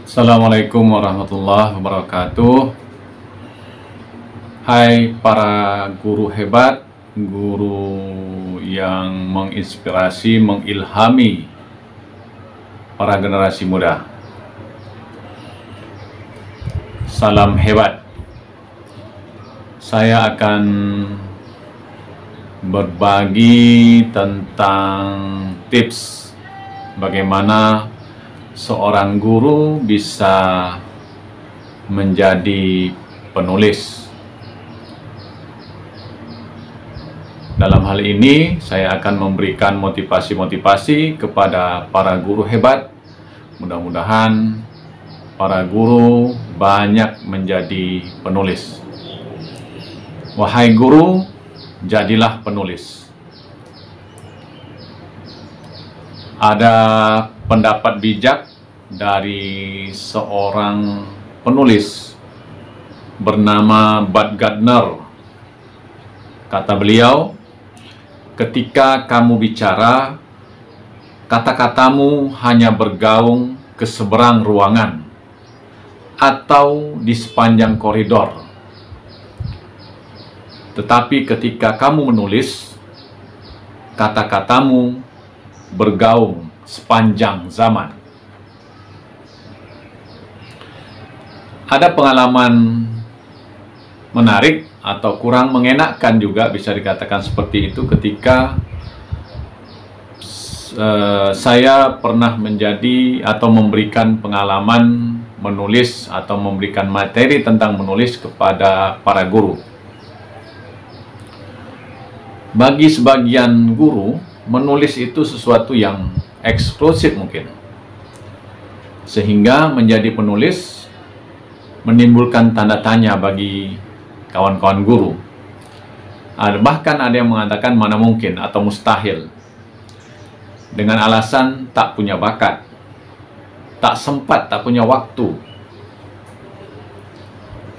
Assalamualaikum warahmatullahi wabarakatuh. Hai para guru hebat, guru yang menginspirasi, mengilhami para generasi muda. Salam hebat. Saya akan berbagi tentang tips bagaimana seorang guru bisa menjadi penulis. Dalam hal ini, saya akan memberikan motivasi-motivasi kepada para guru hebat. Mudah-mudahan para guru banyak menjadi penulis. Wahai guru, jadilah penulis. Ada pendapat bijak dari seorang penulis bernama Bud Gardner. Kata beliau, ketika kamu bicara, kata-katamu hanya bergaung ke seberang ruangan atau di sepanjang koridor. Tetapi ketika kamu menulis, kata-katamu bergaung sepanjang zaman. Ada pengalaman menarik atau kurang mengenakkan juga, bisa dikatakan seperti itu, ketika saya pernah menjadi atau memberikan pengalaman menulis atau memberikan materi tentang menulis kepada para guru. Bagi sebagian guru, menulis itu sesuatu yang eksklusif mungkin, sehingga menjadi penulis menimbulkan tanda tanya bagi kawan-kawan guru. Bahkan ada yang mengatakan mana mungkin atau mustahil, dengan alasan tak punya bakat, tak sempat, tak punya waktu.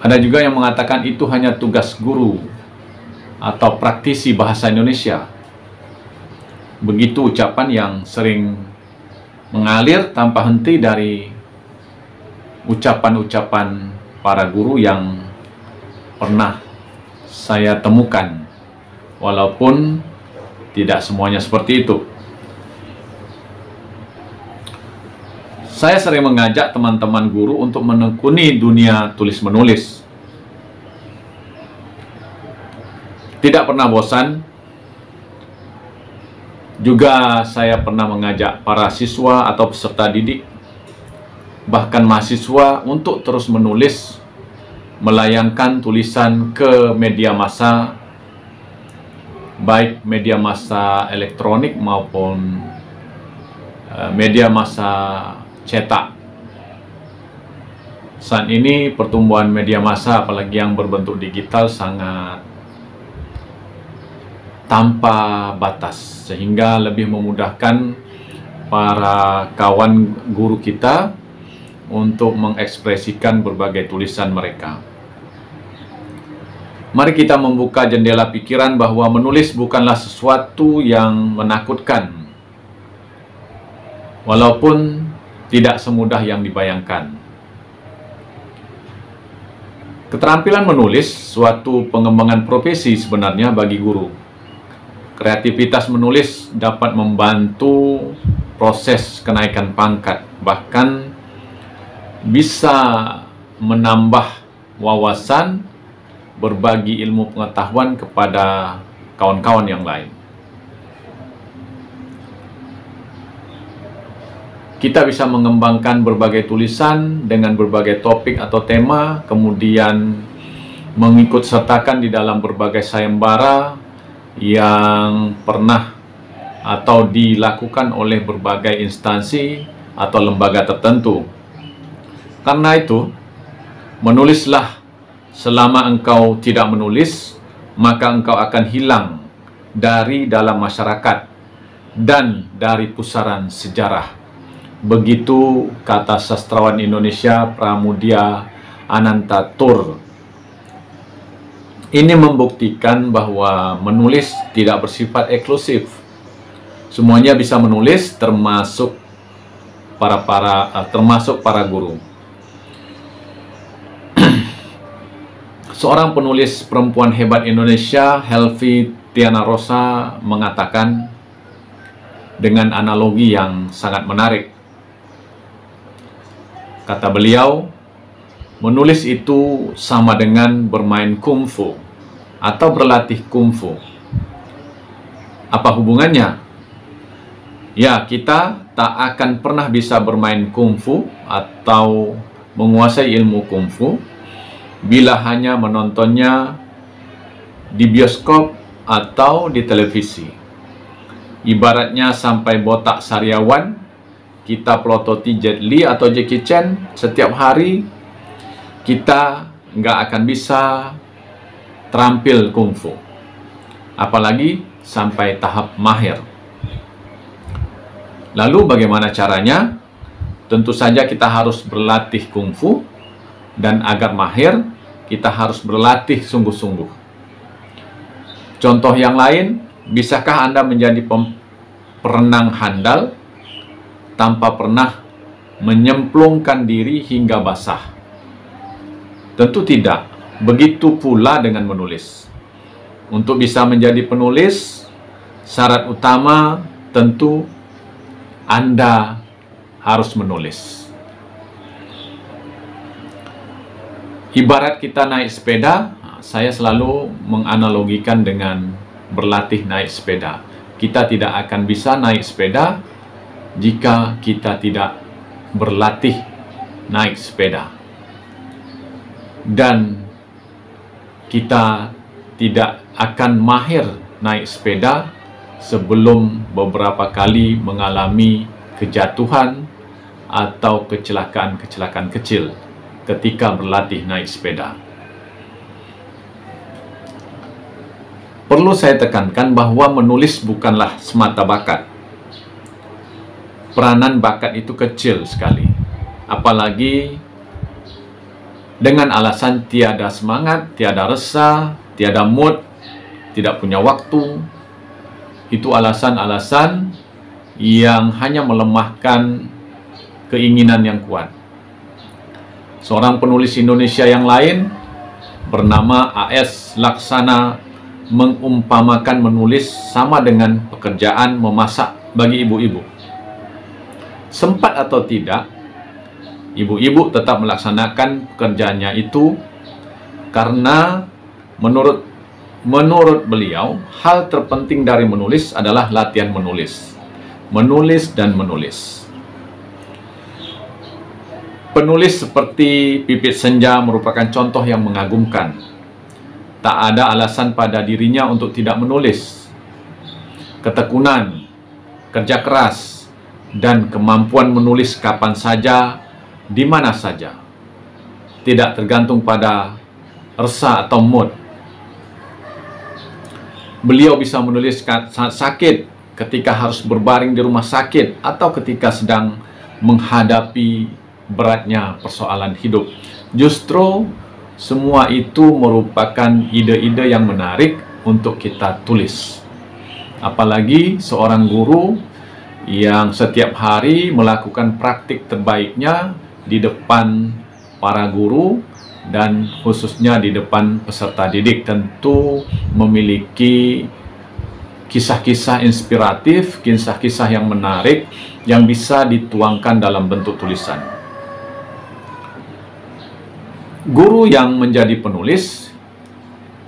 Ada juga yang mengatakan itu hanya tugas guru atau praktisi bahasa Indonesia. Begitu ucapan yang sering mengalir tanpa henti dari ucapan-ucapan para guru yang pernah saya temukan, walaupun tidak semuanya seperti itu. Saya sering mengajak teman-teman guru untuk menekuni dunia tulis-menulis. Tidak pernah bosan. Juga saya pernah mengajak para siswa atau peserta didik, bahkan mahasiswa, untuk terus menulis, melayangkan tulisan ke media massa, baik media massa elektronik maupun media massa cetak. Saat ini pertumbuhan media massa, apalagi yang berbentuk digital, sangat tanpa batas, sehingga lebih memudahkan para kawan guru kita untuk mengekspresikan berbagai tulisan mereka. Mari kita membuka jendela pikiran bahwa menulis bukanlah sesuatu yang menakutkan, walaupun tidak semudah yang dibayangkan. Keterampilan menulis suatu pengembangan profesi sebenarnya bagi guru. Kreativitas menulis dapat membantu proses kenaikan pangkat, bahkan bisa menambah wawasan, berbagi ilmu pengetahuan kepada kawan-kawan yang lain. Kita bisa mengembangkan berbagai tulisan dengan berbagai topik atau tema, kemudian mengikut sertakan di dalam berbagai sayembara yang pernah atau dilakukan oleh berbagai instansi atau lembaga tertentu. Karena itu, menulislah. Selama engkau tidak menulis, maka engkau akan hilang dari dalam masyarakat dan dari pusaran sejarah. Begitu kata sastrawan Indonesia Pramudia Anantatur. Ini membuktikan bahwa menulis tidak bersifat eksklusif. Semuanya bisa menulis, termasuk para guru. Seorang penulis perempuan hebat Indonesia, Helvi Tiana Rosa, mengatakan dengan analogi yang sangat menarik. Kata beliau, menulis itu sama dengan bermain kungfu atau berlatih kungfu. Apa hubungannya? Ya, kita tak akan pernah bisa bermain kungfu atau menguasai ilmu kungfu bila hanya menontonnya di bioskop atau di televisi. Ibaratnya sampai botak sariawan, kita pelototi Jet Li atau Jackie Chan setiap hari, kita nggak akan bisa terampil kungfu. Apalagi sampai tahap mahir. Lalu bagaimana caranya? Tentu saja kita harus berlatih kungfu, dan agar mahir, kita harus berlatih sungguh-sungguh. Contoh yang lain, bisakah Anda menjadi perenang handal tanpa pernah menyemplungkan diri hingga basah? Tentu tidak. Begitu pula dengan menulis. Untuk bisa menjadi penulis, syarat utama tentu Anda harus menulis. Ibarat kita naik sepeda, saya selalu menganalogikan dengan berlatih naik sepeda. Kita tidak akan bisa naik sepeda jika kita tidak berlatih naik sepeda. Dan kita tidak akan mahir naik sepeda sebelum beberapa kali mengalami kejatuhan atau kecelakaan-kecelakaan kecil ketika berlatih naik sepeda. Perlu saya tekankan bahwa menulis bukanlah semata bakat. Peranan bakat itu kecil sekali. Apalagi dengan alasan tiada semangat, tiada rasa, tiada mood, tidak punya waktu. Itu alasan-alasan yang hanya melemahkan keinginan yang kuat. Seorang penulis Indonesia yang lain bernama A.S. Laksana mengumpamakan menulis sama dengan pekerjaan memasak bagi ibu-ibu. Sempat atau tidak, ibu-ibu tetap melaksanakan pekerjaannya itu karena menurut beliau, hal terpenting dari menulis adalah latihan menulis. Menulis dan menulis. Penulis seperti Pipit Senja merupakan contoh yang mengagumkan. Tak ada alasan pada dirinya untuk tidak menulis. Ketekunan, kerja keras, dan kemampuan menulis kapan saja, di mana saja. Tidak tergantung pada rasa atau mood. Beliau bisa menulis saat sakit, ketika harus berbaring di rumah sakit, atau ketika sedang menghadapi beratnya persoalan hidup. Justru semua itu merupakan ide-ide yang menarik untuk kita tulis. Apalagi seorang guru yang setiap hari melakukan praktik terbaiknya di depan para guru dan khususnya di depan peserta didik, tentu memiliki kisah-kisah inspiratif, kisah-kisah yang menarik yang bisa dituangkan dalam bentuk tulisan. Guru yang menjadi penulis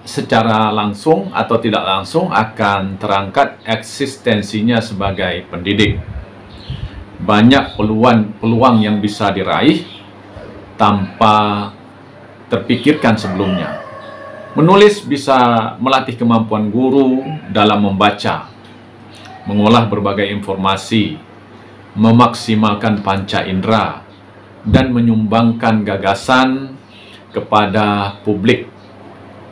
secara langsung atau tidak langsung akan terangkat eksistensinya sebagai pendidik. Banyak peluang yang bisa diraih tanpa terpikirkan sebelumnya. Menulis bisa melatih kemampuan guru dalam membaca, mengolah berbagai informasi, memaksimalkan panca indera, dan menyumbangkan gagasan kepada publik.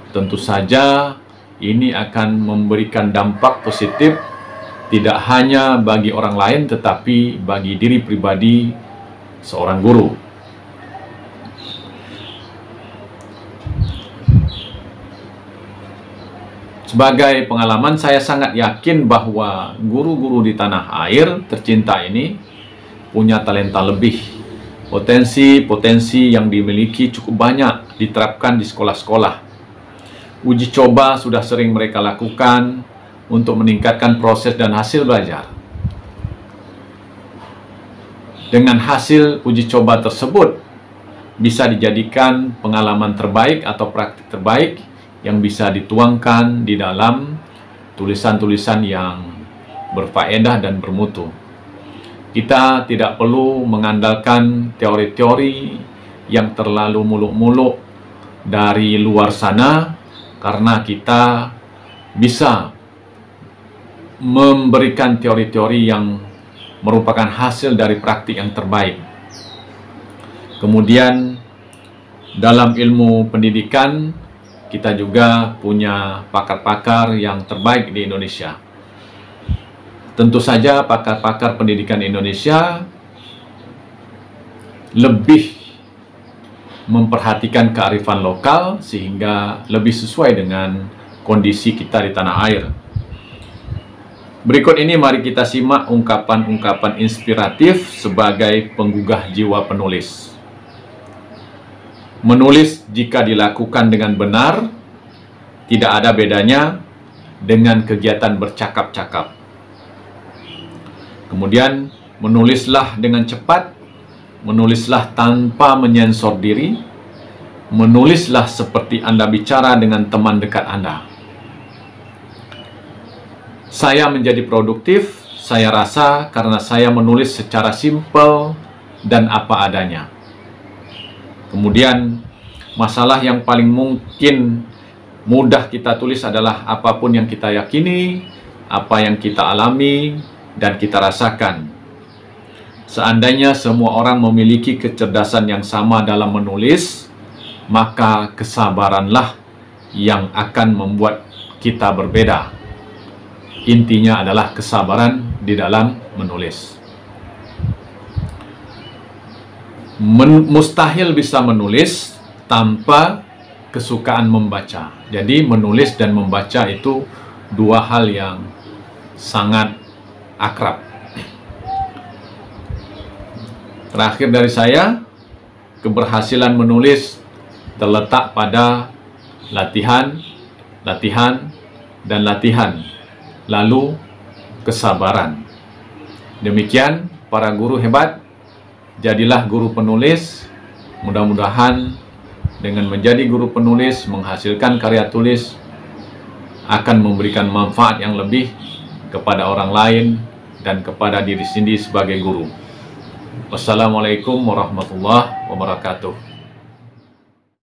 Tentu saja ini akan memberikan dampak positif tidak hanya bagi orang lain tetapi bagi diri pribadi seorang guru. Sebagai pengalaman, saya sangat yakin bahwa guru-guru di tanah air tercinta ini punya talenta lebih. Potensi-potensi yang dimiliki cukup banyak diterapkan di sekolah-sekolah. Uji coba sudah sering mereka lakukan untuk meningkatkan proses dan hasil belajar. Dengan hasil uji coba tersebut bisa dijadikan pengalaman terbaik atau praktik terbaik yang bisa dituangkan di dalam tulisan-tulisan yang berfaedah dan bermutu. Kita tidak perlu mengandalkan teori-teori yang terlalu muluk-muluk dari luar sana, karena kita bisa memberikan teori-teori yang merupakan hasil dari praktik yang terbaik. Kemudian dalam ilmu pendidikan, kita juga punya pakar-pakar yang terbaik di Indonesia. Tentu saja pakar-pakar pendidikan Indonesia lebih memperhatikan kearifan lokal sehingga lebih sesuai dengan kondisi kita di tanah air. Berikut ini mari kita simak ungkapan-ungkapan inspiratif sebagai penggugah jiwa penulis. Menulis jika dilakukan dengan benar, tidak ada bedanya dengan kegiatan bercakap-cakap. Kemudian, menulislah dengan cepat, menulislah tanpa menyensor diri, menulislah seperti Anda bicara dengan teman dekat Anda. Saya menjadi produktif, saya rasa karena saya menulis secara simpel dan apa adanya. Kemudian, masalah yang paling mungkin mudah kita tulis adalah apapun yang kita yakini, apa yang kita alami, dan kita rasakan. Seandainya semua orang memiliki kecerdasan yang sama dalam menulis, maka kesabaranlah yang akan membuat kita berbeda. Intinya adalah kesabaran di dalam menulis. Mustahil bisa menulis tanpa kesukaan membaca. Jadi menulis dan membaca itu dua hal yang sangat akrab. Terakhir dari saya, keberhasilan menulis terletak pada latihan, dan latihan. Lalu kesabaran. Demikian para guru hebat, jadilah guru penulis. Mudah-mudahan dengan menjadi guru penulis, menghasilkan karya tulis, akan memberikan manfaat yang lebih kepada orang lain dan kepada diri sendiri sebagai guru. Wassalamualaikum warahmatullahi wabarakatuh.